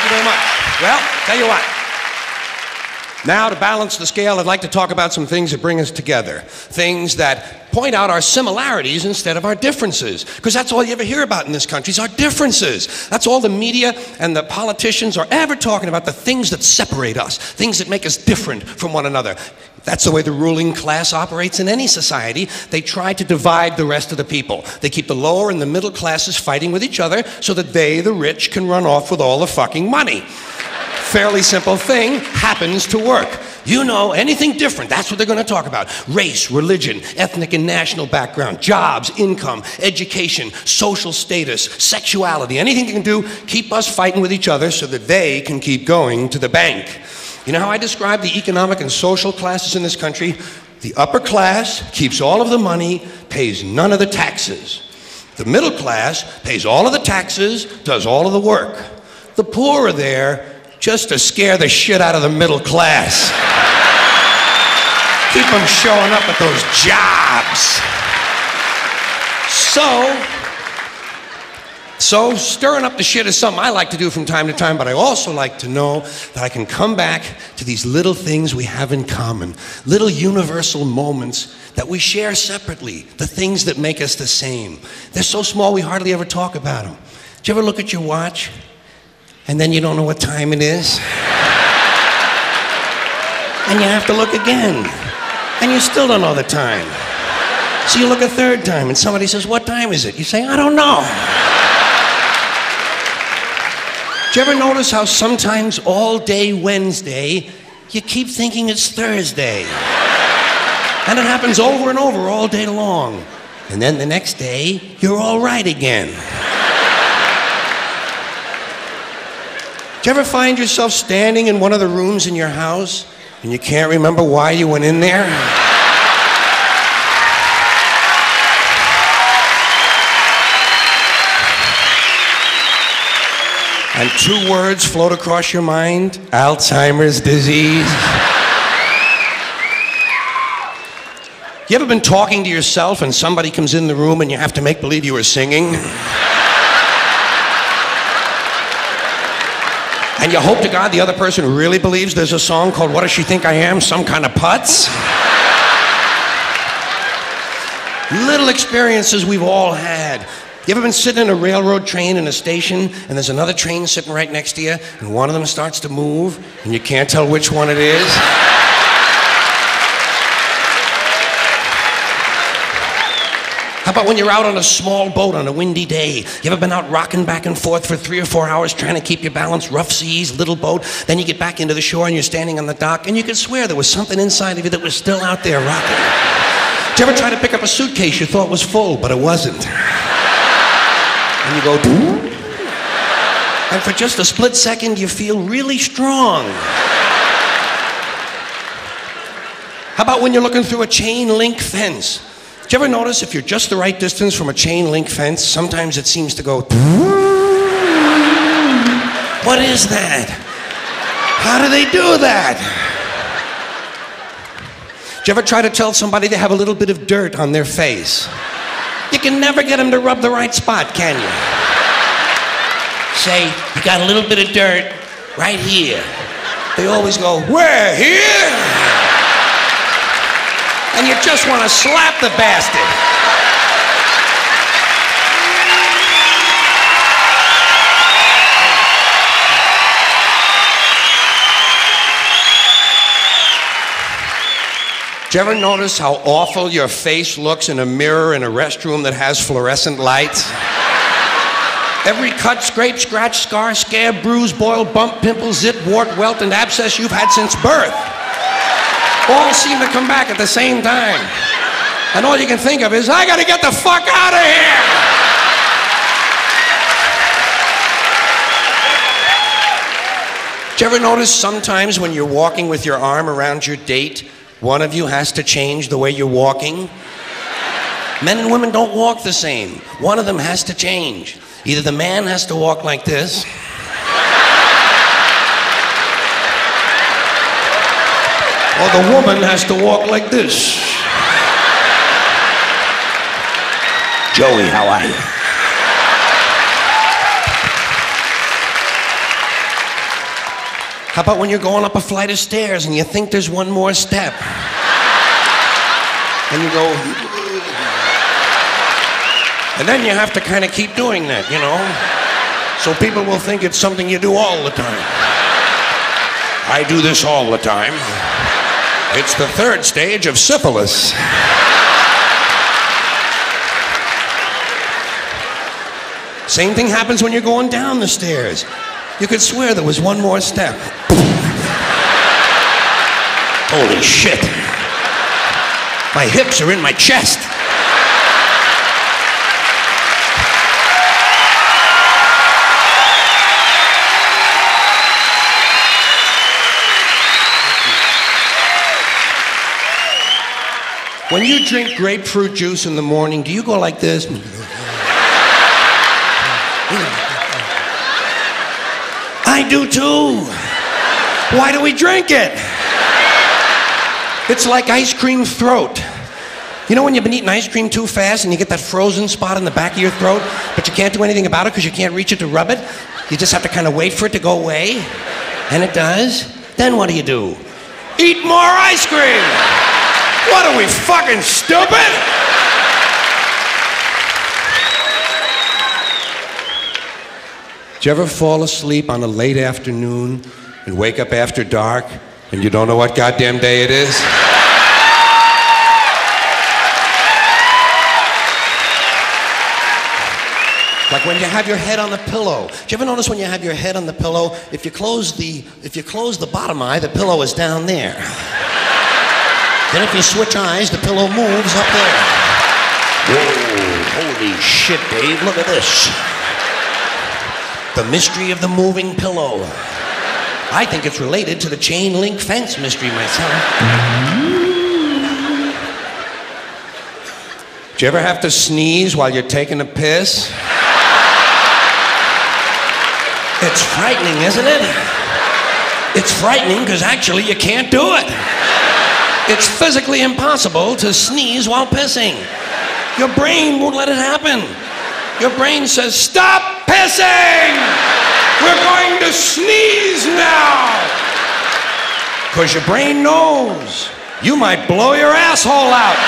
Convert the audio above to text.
you very much. Well, tell you what. Now, to balance the scale, I'd like to talk about some things that bring us together. Things that point out our similarities instead of our differences. Because that's all you ever hear about in this country is our differences. That's all the media and the politicians are ever talking about, the things that separate us, things that make us different from one another. That's the way the ruling class operates in any society. They try to divide the rest of the people. They keep the lower and the middle classes fighting with each other so that they, the rich, can run off with all the fucking money. Fairly simple thing, happens to work. You know, anything different, that's what they're going to talk about. Race, religion, ethnic and national background, jobs, income, education, social status, sexuality, anything you can do, keep us fighting with each other so that they can keep going to the bank. You know how I describe the economic and social classes in this country? The upper class keeps all of the money, pays none of the taxes. The middle class pays all of the taxes, does all of the work. The poor are there just to scare the shit out of the middle class. Keep them showing up at those jobs. So stirring up the shit is something I like to do from time to time, but I also like to know that I can come back to these little things we have in common, little universal moments that we share separately, the things that make us the same. They're so small we hardly ever talk about them. Did you ever look at your watch and then you don't know what time it is? And you have to look again, and you still don't know the time. So you look a third time, and somebody says, "What time is it?" You say, "I don't know." Did you ever notice how sometimes all day Wednesday, you keep thinking it's Thursday? And it happens over and over all day long. And then the next day, you're all right again. Do you ever find yourself standing in one of the rooms in your house and you can't remember why you went in there? And two words float across your mind: Alzheimer's disease. You ever been talking to yourself and somebody comes in the room and you have to make believe you were singing? And you hope to God the other person really believes there's a song called "What Does She Think I Am?" Some kind of putz? Little experiences we've all had. You ever been sitting in a railroad train in a station and there's another train sitting right next to you and one of them starts to move and you can't tell which one it is? How about when you're out on a small boat on a windy day? You ever been out rocking back and forth for 3 or 4 hours trying to keep your balance? Rough seas, little boat. Then you get back into the shore and you're standing on the dock and you could swear there was something inside of you that was still out there rocking. Did you ever try to pick up a suitcase you thought was full, but it wasn't? And you go, "Doo?" And for just a split second you feel really strong. How about when you're looking through a chain link fence? Did you ever notice if you're just the right distance from a chain link fence, sometimes it seems to go, what is that? How do they do that? Did you ever try to tell somebody they have a little bit of dirt on their face? You can never get them to rub the right spot, can you? Say, "You got a little bit of dirt right here." They always go, "Where? Here?" And you just want to slap the bastard. Do you ever notice how awful your face looks in a mirror in a restroom that has fluorescent lights? Every cut, scrape, scratch, scar, scab, bruise, boil, bump, pimple, zit, wart, welt, and abscess you've had since birth all seem to come back at the same time. And all you can think of is, "I gotta get the fuck out of here!" Do you ever notice sometimes when you're walking with your arm around your date, one of you has to change the way you're walking? Men and women don't walk the same. One of them has to change. Either the man has to walk like this, or the woman has to walk like this. Joey, how are you? How about when you're going up a flight of stairs and you think there's one more step? And you go... And then you have to kind of keep doing that, you know? So people will think it's something you do all the time. I do this all the time. It's the third stage of syphilis. Same thing happens when you're going down the stairs. You could swear there was one more step. Holy shit. My hips are in my chest. When you drink grapefruit juice in the morning, do you go like this? I do too. Why do we drink it? It's like ice cream throat. You know when you've been eating ice cream too fast and you get that frozen spot in the back of your throat, but you can't do anything about it because you can't reach it to rub it? You just have to kind of wait for it to go away. And it does. Then what do? Eat more ice cream! What are we, fucking stupid? Did you ever fall asleep on a late afternoon and wake up after dark and you don't know what goddamn day it is? Like when you have your head on the pillow. Do you ever notice when you have your head on the pillow, if you close the bottom eye, the pillow is down there. Then if you switch eyes, the pillow moves up there. Whoa, holy shit, Dave, look at this. The mystery of the moving pillow. I think it's related to the chain link fence mystery myself. Do you ever have to sneeze while you're taking a piss? It's frightening, isn't it? It's frightening because actually you can't do it. It's physically impossible to sneeze while pissing. Your brain won't let it happen. Your brain says, stop pissing! We're going to sneeze now! Because your brain knows you might blow your asshole out.